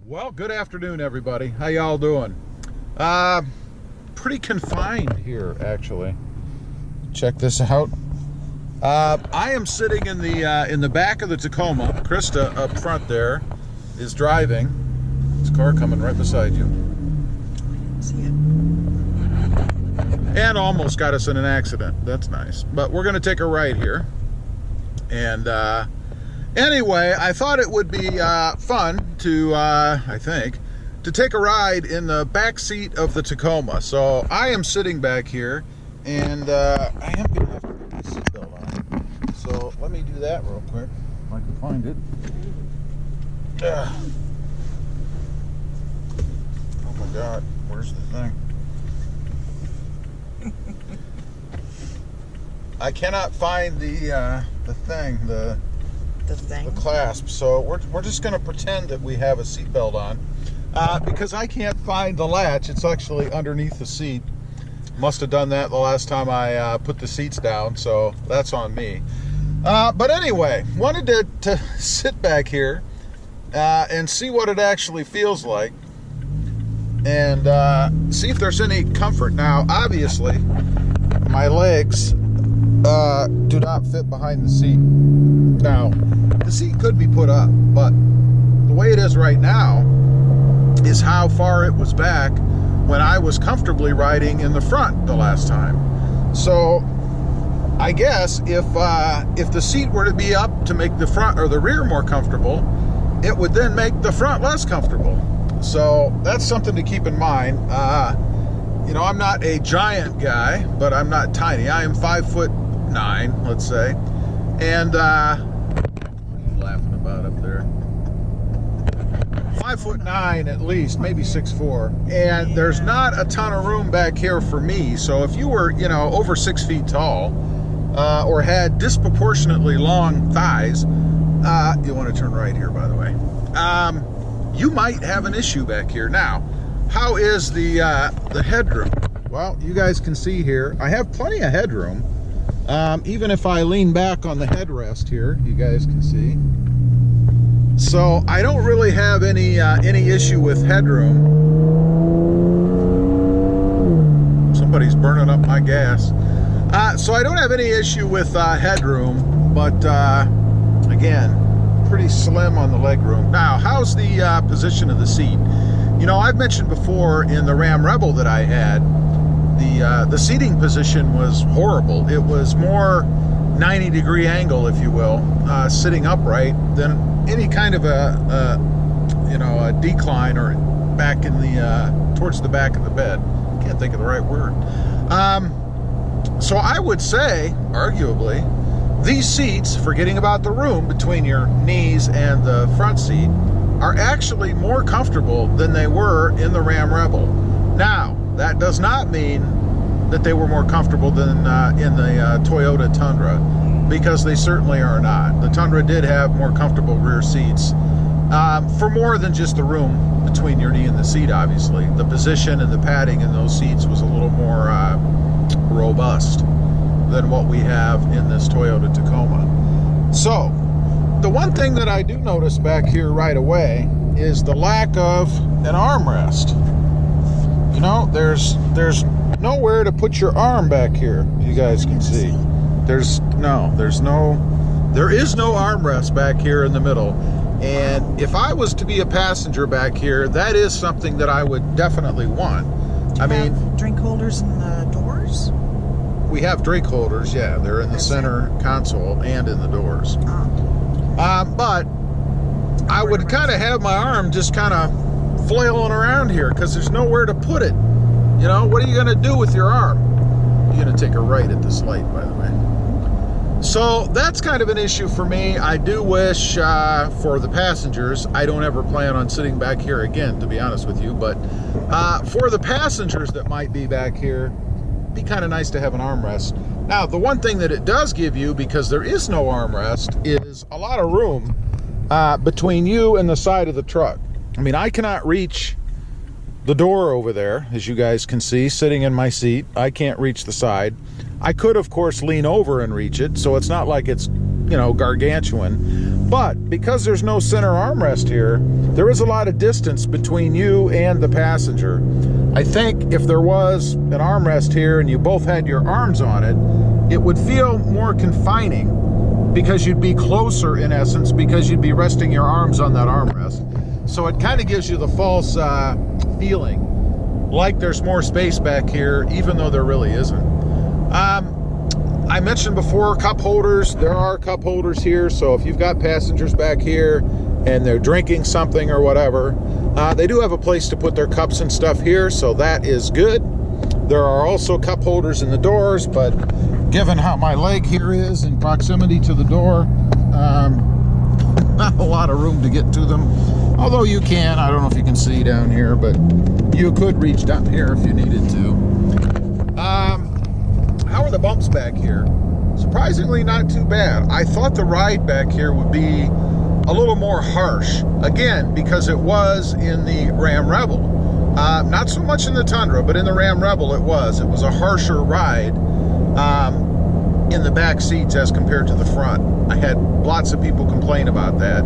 Well, good afternoon, everybody. How y'all doing? Pretty confined here, actually. Check this out. I am sitting in the back of the Tacoma. Christa up front there is driving. This car coming right beside you. See it. And almost got us in an accident. That's nice. But we're going to take a ride here. And anyway, I thought it would be fun to, I think, to take a ride in the back seat of the Tacoma. So I am sitting back here, and I am going to have to put my seatbelt on. So let me do that real quick, if I can find it. Oh my God, where's the thing? I cannot find the thing, the clasp. So we're just going to pretend that we have a seatbelt on, because I can't find the latch. It's actually underneath the seat. Must have done that the last time I put the seats down, so that's on me. But anyway, wanted to sit back here and see what it actually feels like, and see if there's any comfort. Now, obviously, my legs do not fit behind the seat. Now, the seat could be put up, but the way it is right now is how far it was back when I was comfortably riding in the front the last time. So I guess if the seat were to be up to make the front or the rear more comfortable, it would then make the front less comfortable. So that's something to keep in mind. You know, I'm not a giant guy, but I'm not tiny. I am 5'9", let's say. And what are you laughing about up there? 5'9" at least, maybe 6'4". And there's not a ton of room back here for me. So if you were, you know, over 6 feet tall, or had disproportionately long thighs, you want to turn right here, by the way. You might have an issue back here. Now, how is the headroom? Well, you guys can see here, I have plenty of headroom. Even if I lean back on the headrest here, you guys can see. So I don't really have any issue with headroom. Somebody's burning up my gas. So I don't have any issue with headroom, but again, pretty slim on the legroom. Now, how's the position of the seat? You know, I've mentioned before in the Ram Rebel that I had, the seating position was horrible. It was more 90-degree angle, if you will, sitting upright than any kind of a decline or back in the towards the back of the bed. Can't think of the right word. So I would say, arguably, these seats, forgetting about the room between your knees and the front seat, are actually more comfortable than they were in the Ram Rebel. Now, that does not mean that they were more comfortable than in the Toyota Tundra, because they certainly are not. The Tundra did have more comfortable rear seats, for more than just the room between your knee and the seat, obviously. The position and the padding in those seats was a little more robust than what we have in this Toyota Tacoma. So, the one thing that I do notice back here right away is the lack of an armrest. You know, there's nowhere to put your arm back here. You guys can see. There is no armrest back here in the middle. And if I was to be a passenger back here, that is something that I would definitely want. I mean, drink holders in the doors? We have drink holders, yeah. They're in the center console and in the doors. But I would kind of have my arm just kind of flailing around here because there's nowhere to put it. You know, what are you going to do with your arm? You're going to take a right at this light, by the way. So that's kind of an issue for me. I do wish for the passengers, I don't ever plan on sitting back here again, to be honest with you, but for the passengers that might be back here, it'd be kind of nice to have an armrest. Now, the one thing that it does give you, because there is no armrest, is a lot of room between you and the side of the truck. I mean, I cannot reach the door over there, as you guys can see, sitting in my seat. I can't reach the side. I could, of course, lean over and reach it, so it's not like it's you know, gargantuan. But because there's no center armrest here, there is a lot of distance between you and the passenger. I think if there was an armrest here and you both had your arms on it, it would feel more confining because you'd be closer in essence, because you'd be resting your arms on that armrest. So it kind of gives you the false feeling like there's more space back here, even though there really isn't. I mentioned before cup holders. There are cup holders here, so if you've got passengers back here and they're drinking something or whatever, they do have a place to put their cups and stuff here, so that is good. There are also cup holders in the doors, but given how my leg here is in proximity to the door, not a lot of room to get to them. Although you can, I don't know if you can see down here, but you could reach down here if you needed to. How are the bumps back here? Surprisingly not too bad. I thought the ride back here would be a little more harsh. Again, because it was in the Ram Rebel. Not so much in the Tundra, but in the Ram Rebel it was. It was a harsher ride in the back seats as compared to the front. I had lots of people complain about that.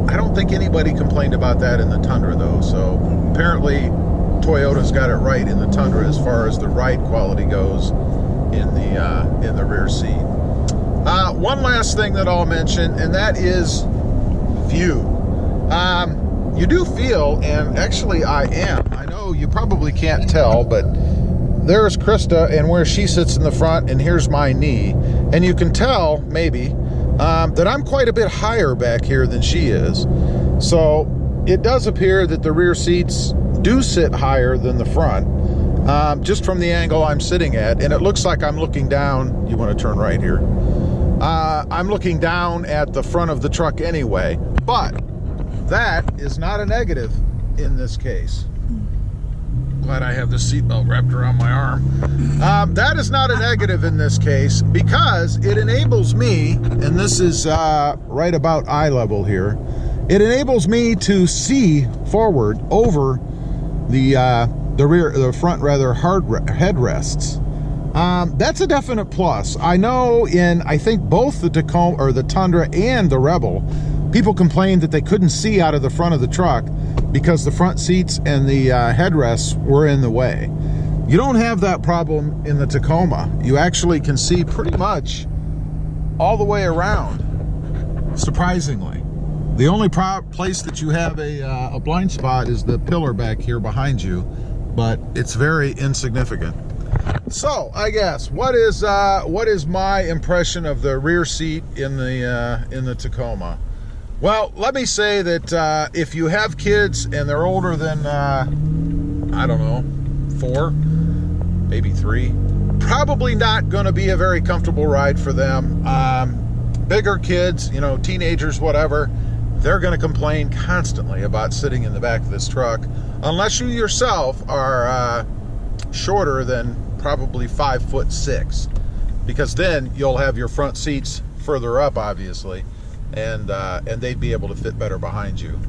I don't think anybody complained about that in the Tundra though, so apparently Toyota's got it right in the Tundra as far as the ride quality goes in the rear seat. One last thing that I'll mention, and that is view. You do feel, and actually I know you probably can't tell, but there's Christa and where she sits in the front, and here's my knee, and you can tell maybe that I'm quite a bit higher back here than she is. So it does appear that the rear seats do sit higher than the front, just from the angle I'm sitting at, and it looks like I'm looking down. You want to turn right here. I'm looking down at the front of the truck anyway, but that is not a negative in this case. Glad I have the seatbelt wrapped around my arm. That is not a negative in this case because it enables me, and this is right about eye level here, it enables me to see forward over the front rather hard headrests. That's a definite plus. I know I think both the Tacoma or the Tundra and the Rebel, people complained that they couldn't see out of the front of the truck because the front seats and the headrests were in the way. You don't have that problem in the Tacoma. You actually can see pretty much all the way around, surprisingly. The only place that you have a blind spot is the pillar back here behind you, but it's very insignificant. So I guess what is my impression of the rear seat in the Tacoma? Well, let me say that if you have kids and they're older than I don't know, 4, maybe 3, probably not going to be a very comfortable ride for them. Bigger kids, you know, teenagers, whatever, they're going to complain constantly about sitting in the back of this truck, unless you yourself are shorter than probably 5'6", because then you'll have your front seats further up, obviously, and they'd be able to fit better behind you.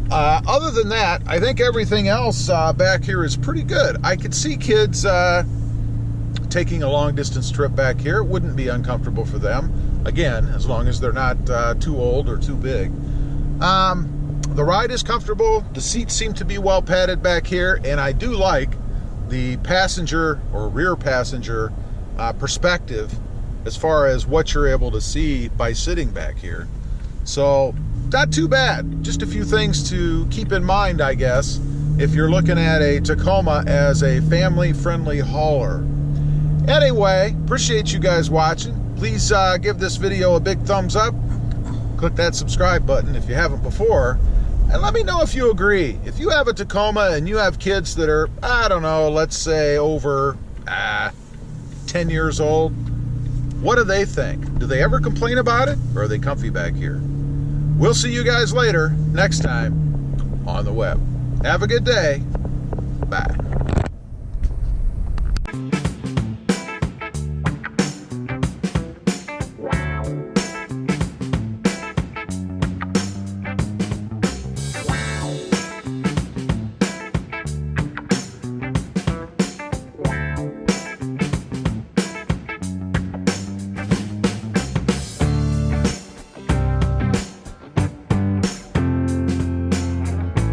Other than that, I think everything else back here is pretty good. I could see kids taking a long distance trip back here. It wouldn't be uncomfortable for them, again, as long as they're not too old or too big. The ride is comfortable. The seats seem to be well padded back here, and I do like the passenger or rear passenger perspective as far as what you're able to see by sitting back here. So not too bad. Just a few things to keep in mind, I guess, if you're looking at a Tacoma as a family-friendly hauler. Anyway, appreciate you guys watching. Please give this video a big thumbs up. Click that subscribe button if you haven't before. And let me know if you agree. If you have a Tacoma and you have kids that are, I don't know, let's say over 10 years old, what do they think? Do they ever complain about it, or are they comfy back here? We'll see you guys later, next time on the web. Have a good day. Bye.